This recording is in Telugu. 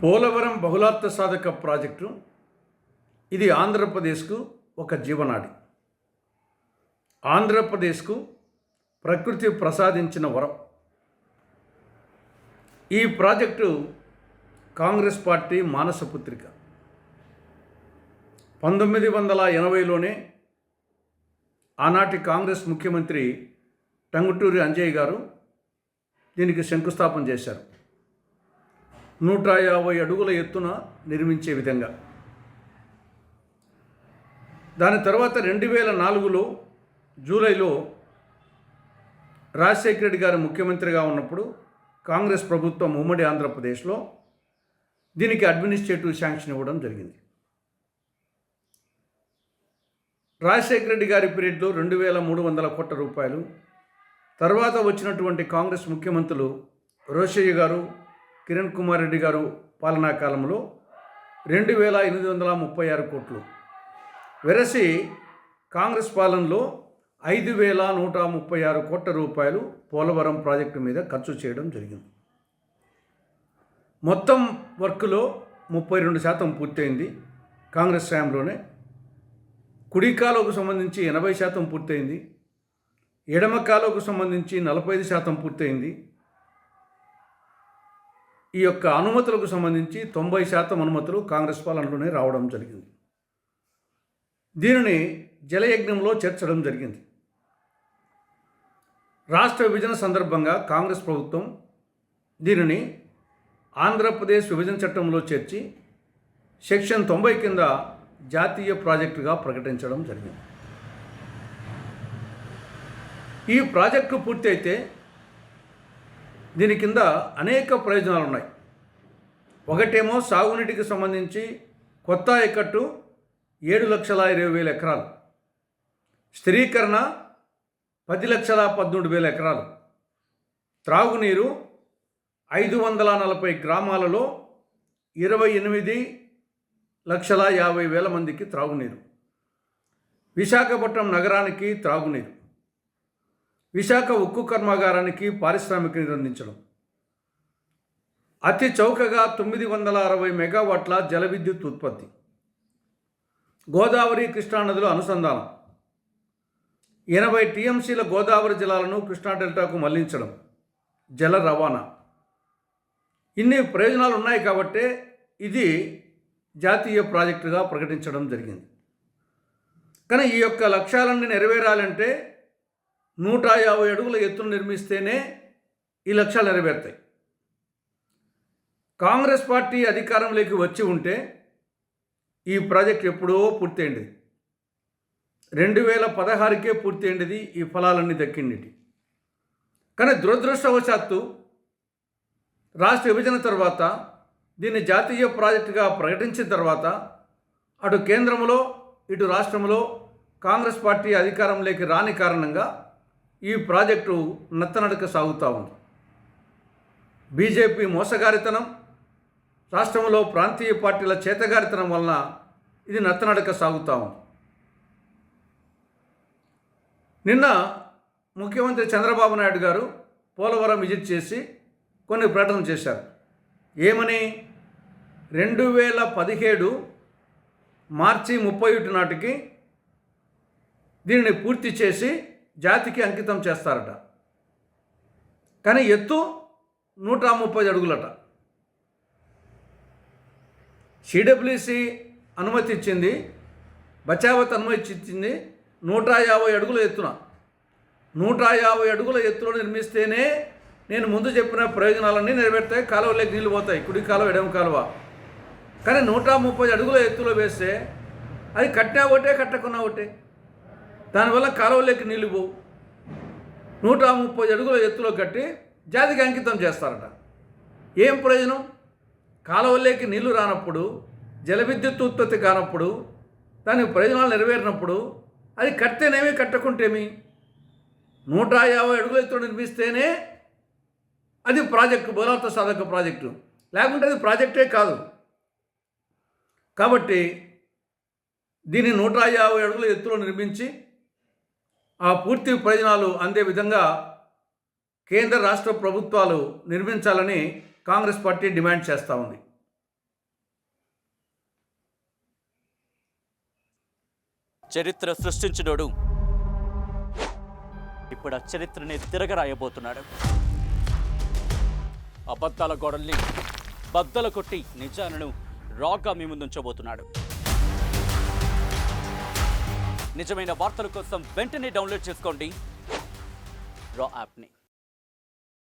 పోలవరం బహుళార్థ సాధక ప్రాజెక్టు ఇది ఆంధ్రప్రదేశ్కు ఒక జీవనాడి. ఆంధ్రప్రదేశ్కు ప్రకృతి ప్రసాదించిన వరం. ఈ ప్రాజెక్టు కాంగ్రెస్ పార్టీ మానసపుత్రిక. 1980లోనే ఆనాటి కాంగ్రెస్ ముఖ్యమంత్రి టంగుటూరి అంజయ్య గారు దీనికి శంకుస్థాపన చేశారు. 150 అడుగుల ఎత్తున నిర్మించే విధంగా. దాని తర్వాత 2004లో జూలైలో రాజశేఖర రెడ్డి గారు ముఖ్యమంత్రిగా ఉన్నప్పుడు కాంగ్రెస్ ప్రభుత్వం ఉమ్మడి ఆంధ్రప్రదేశ్లో దీనికి అడ్మినిస్ట్రేటివ్ శాంక్షన్ ఇవ్వడం జరిగింది. రాజశేఖర రెడ్డి గారి పీరియడ్లో 2300 కోట్ల రూపాయలు. తర్వాత వచ్చినటువంటి కాంగ్రెస్ ముఖ్యమంత్రులు రోషయ్య గారు, కిరణ్ కుమార్ రెడ్డి గారు పాలనా కాలంలో 2836 కోట్లు. వెరసి కాంగ్రెస్ పాలనలో 5136 కోట్ల రూపాయలు పోలవరం ప్రాజెక్టు మీద ఖర్చు చేయడం జరిగింది. మొత్తం వర్క్లో 32% పూర్తయింది కాంగ్రెస్ హయాంలోనే. కుడి కాలువకు సంబంధించి 80% పూర్తయింది. ఎడమ కాలువకు సంబంధించి 45% పూర్తయింది. ఈ యొక్క అనుమతులకు సంబంధించి 90% అనుమతులు కాంగ్రెస్ పాలనలోనే రావడం జరిగింది. దీనిని జలయజ్ఞంలో చేర్చడం జరిగింది. రాష్ట్ర విభజన సందర్భంగా కాంగ్రెస్ ప్రభుత్వం దీనిని ఆంధ్రప్రదేశ్ విభజన చట్టంలో చేర్చి సెక్షన్ 90 కింద జాతీయ ప్రాజెక్టుగా ప్రకటించడం జరిగింది. ఈ ప్రాజెక్టు పూర్తి అయితే దీని కింద అనేక ప్రయోజనాలు ఉన్నాయి. ఒకటేమో సాగునీటికి సంబంధించి కొత్త ఆయకట్టు 7,20,000 ఎకరాలు, స్థిరీకరణ 10,13,000 ఎకరాలు, త్రాగునీరు 540 గ్రామాలలో 28,50,000 మందికి త్రాగునీరు, విశాఖపట్నం నగరానికి త్రాగునీరు, విశాఖ ఉక్కు కర్మాగారానికి పారిశ్రామిక నీరు అందించడం, అతి చౌకగా 960 మెగావాట్ల జల విద్యుత్ ఉత్పత్తి, గోదావరి కృష్ణా నదుల అనుసంధానం, 80 టీఎంసీల గోదావరి జలాలను కృష్ణా డెల్టాకు మళ్లించడం, జల రవాణా. ఇన్ని ప్రయోజనాలు ఉన్నాయి కాబట్టే ఇది జాతీయ ప్రాజెక్టుగా ప్రకటించడం జరిగింది. కానీ ఈ యొక్క లక్ష్యాలన్నీ నెరవేరాలంటే 150 అడుగుల ఎత్తును నిర్మిస్తేనే ఈ లక్ష్యాలు నెరవేరుతాయి. కాంగ్రెస్ పార్టీ అధికారంలోకి వచ్చి ఉంటే ఈ ప్రాజెక్ట్ ఎప్పుడో పూర్తయింది. 2016కే పూర్తయింది. ఈ ఫలాలన్నీ దక్కింది. కానీ దురదృష్టవశాత్తు రాష్ట్ర విభజన తర్వాత దీన్ని జాతీయ ప్రాజెక్టుగా ప్రకటించిన తర్వాత అటు కేంద్రంలో ఇటు రాష్ట్రంలో కాంగ్రెస్ పార్టీ అధికారంలోకి రాని కారణంగా ఈ ప్రాజెక్టు నత్తనడక సాగుతూ ఉంది. బీజేపీ మోసగారితనం, రాష్ట్రంలో ప్రాంతీయ పార్టీల చేతగారితనం వలన ఇది నత్తనడక సాగుతూ ఉంది. నిన్న ముఖ్యమంత్రి చంద్రబాబు నాయుడు గారు పోలవరం విజిట్ చేసి కొన్ని ప్రకటనలు చేశారు. ఏమని? 2017 మార్చి 31 నాటికి దీనిని పూర్తి చేసి జాతికి అంకితం చేస్తారట. కానీ ఎత్తు 130 అడుగులట. సిడబ్ల్యూసి అనుమతి ఇచ్చింది, బచావత్ అనుమతి ఇచ్చింది 150 అడుగుల ఎత్తున. 150 అడుగుల ఎత్తులో నిర్మిస్తేనే నేను ముందు చెప్పిన ప్రయోజనాలన్నీ నెరవేరుతాయి. కాలువలోకి నీళ్ళు పోతాయి, కుడి కాలువ ఎడమ కాలువ. కానీ 130 అడుగుల ఎత్తులో వేస్తే అది కట్టినా ఒకటే కట్టకున్నా ఒకటే. దానివల్ల కాలువలోకి నీళ్ళు పోవు. 130 అడుగుల ఎత్తులో కట్టి జాతికి అంకితం చేస్తారట. ఏం ప్రయోజనం? కాలువలోకి నీళ్లు రానప్పుడు, జల విద్యుత్ ఉత్పత్తి కానప్పుడు, దానికి ప్రయోజనాలు నెరవేరినప్పుడు అది కడితేనేమి కట్టకుంటేమి? 150 అడుగుల ఎత్తులో నిర్మిస్తేనే అది ప్రాజెక్టు, బహుళార్థ సాధక ప్రాజెక్టు. లేకుంటే అది ప్రాజెక్టే కాదు. కాబట్టి దీన్ని 150 అడుగుల ఎత్తులో నిర్మించి ఆ పూర్తి ప్రయోజనాలు అందే విధంగా కేంద్ర రాష్ట్ర ప్రభుత్వాలు నిర్మించాలని కాంగ్రెస్ పార్టీ డిమాండ్ చేస్తూ ఉంది. చరిత్ర సృష్టించినోడు ఇప్పుడు ఆ చరిత్రని తిరగరాయబోతున్నాడు. అబద్ధాల గోడల్ని బద్దలు కొట్టి నిజాలను రాగా మీ ముందుంచబోతున్నాడు. నిజమైన వార్తల కోసం వెంటనే డౌన్లోడ్ చేసుకోండి రా యాప్ని.